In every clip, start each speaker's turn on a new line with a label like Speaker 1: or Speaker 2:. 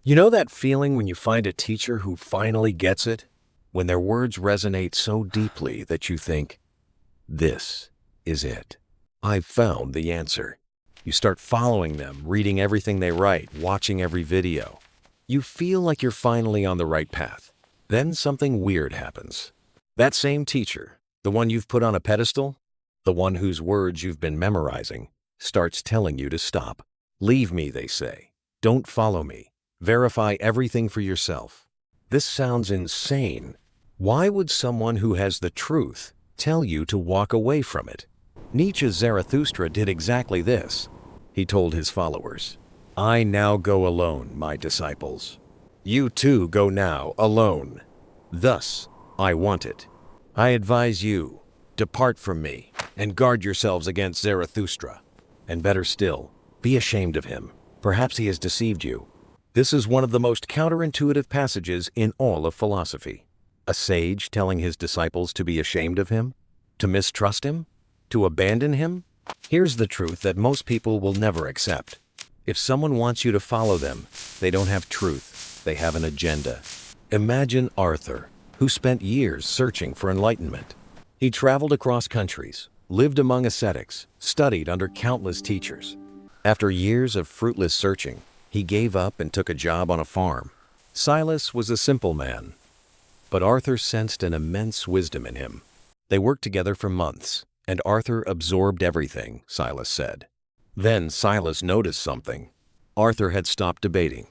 Speaker 1: You know that feeling when you find a teacher who finally gets it? When their words resonate so deeply that you think, this is it. I've found the answer. You start following them, reading everything they write, watching every video. You feel like you're finally on the right path. Then something weird happens. That same teacher, the one you've put on a pedestal, the one whose words you've been memorizing, starts telling you to stop. Leave me, they say. Don't follow me. Verify everything for yourself. This sounds insane. Why would someone who has the truth tell you to walk away from it? Nietzsche's Zarathustra did exactly this. He told his followers, I now go alone, my disciples. You too go now alone. Thus, I want it. I advise you, depart from me and guard yourselves against Zarathustra. And better still, be ashamed of him. Perhaps he has deceived you. This is one of the most counterintuitive passages in all of philosophy. A sage telling his disciples to be ashamed of him? To mistrust him? To abandon him? Here's the truth that most people will never accept. If someone wants you to follow them, they don't have truth, they have an agenda. Imagine Arthur, who spent years searching for enlightenment. He traveled across countries, lived among ascetics, studied under countless teachers. After years of fruitless searching, he gave up and took a job on a farm. Silas was a simple man, but Arthur sensed an immense wisdom in him. They worked together for months, and Arthur absorbed everything, Silas said. Then Silas noticed something. Arthur had stopped debating.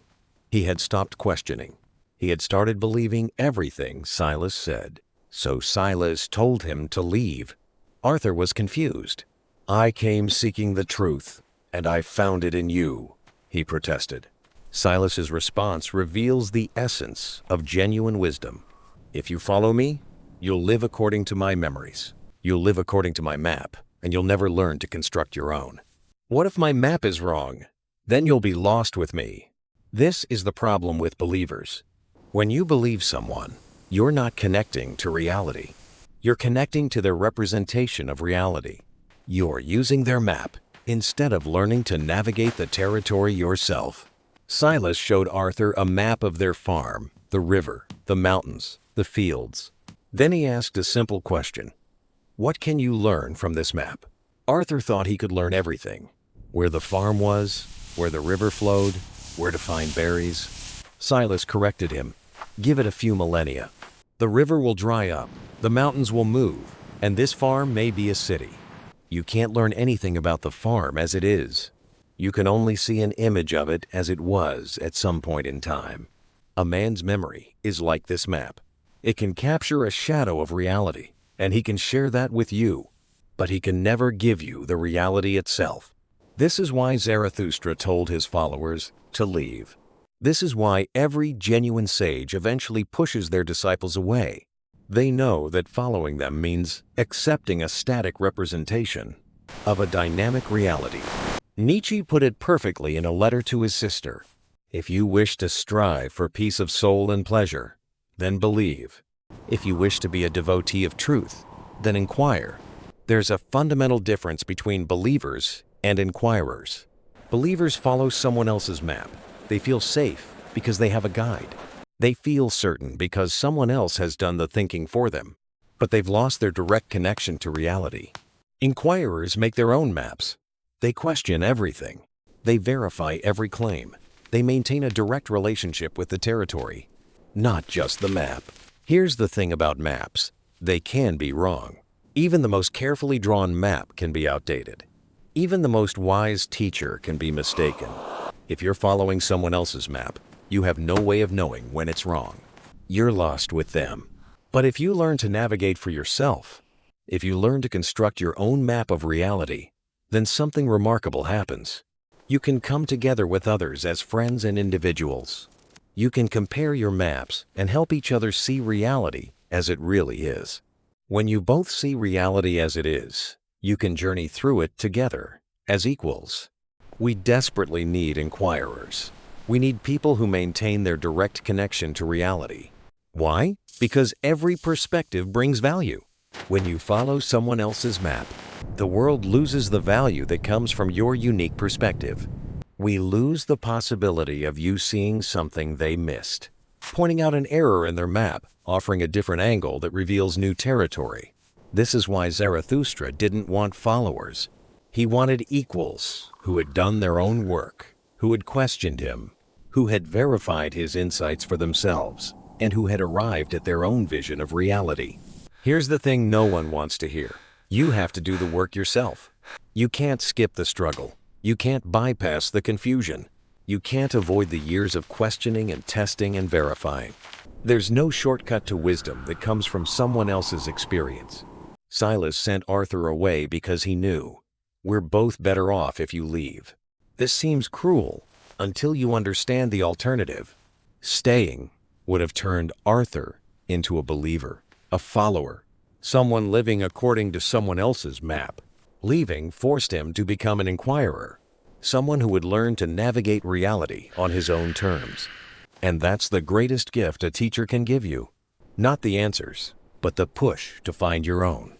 Speaker 1: He had stopped questioning. He had started believing everything Silas said. So Silas told him to leave. Arthur was confused. I came seeking the truth, and I found it in you, he protested. Silas's response reveals the essence of genuine wisdom. If you follow me, you'll live according to my memories. You'll live according to my map, and you'll never learn to construct your own. What if my map is wrong? Then you'll be lost with me. This is the problem with believers. When you believe someone, you're not connecting to reality. You're connecting to their representation of reality. You're using their map instead of learning to navigate the territory yourself. Silas showed Arthur a map of their farm, the river, the mountains, the fields. Then he asked a simple question. What can you learn from this map? Arthur thought he could learn everything. Where the farm was, where the river flowed, where to find berries. Silas corrected him. Give it a few millennia. The river will dry up, the mountains will move, and this farm may be a city. You can't learn anything about the farm as it is. You can only see an image of it as it was at some point in time. A man's memory is like this map. It can capture a shadow of reality, and he can share that with you, but he can never give you the reality itself. This is why Zarathustra told his followers to leave. This is why every genuine sage eventually pushes their disciples away. They know that following them means accepting a static representation of a dynamic reality. Nietzsche put it perfectly in a letter to his sister. If you wish to strive for peace of soul and pleasure, then believe. If you wish to be a devotee of truth, then inquire. There's a fundamental difference between believers and inquirers. Believers follow someone else's map. They feel safe because they have a guide. They feel certain because someone else has done the thinking for them, but they've lost their direct connection to reality. Inquirers make their own maps. They question everything. They verify every claim. They maintain a direct relationship with the territory, not just the map. Here's the thing about maps. They can be wrong. Even the most carefully drawn map can be outdated. Even the most wise teacher can be mistaken. If you're following someone else's map, you have no way of knowing when it's wrong. You're lost with them. But if you learn to navigate for yourself, if you learn to construct your own map of reality, then something remarkable happens. You can come together with others as friends and individuals. You can compare your maps and help each other see reality as it really is. When you both see reality as it is, you can journey through it together as equals. We desperately need inquirers. We need people who maintain their direct connection to reality. Why? Because every perspective brings value. When you follow someone else's map, the world loses the value that comes from your unique perspective. we lose the possibility of you seeing something they missed, pointing out an error in their map, offering a different angle that reveals new territory. This is why Zarathustra didn't want followers. He wanted equals who had done their own work, who had questioned him, who had verified his insights for themselves, and who had arrived at their own vision of reality. Here's the thing no one wants to hear. You have to do the work yourself. You can't skip the struggle. You can't bypass the confusion. You can't avoid the years of questioning and testing and verifying. There's no shortcut to wisdom that comes from someone else's experience. Silas sent Arthur away because he knew, we're both better off if you leave. This seems cruel until you understand the alternative. Staying would have turned Arthur into a believer, a follower, someone living according to someone else's map. Leaving forced him to become an inquirer, someone who would learn to navigate reality on his own terms. And that's the greatest gift a teacher can give you. Not the answers, but the push to find your own.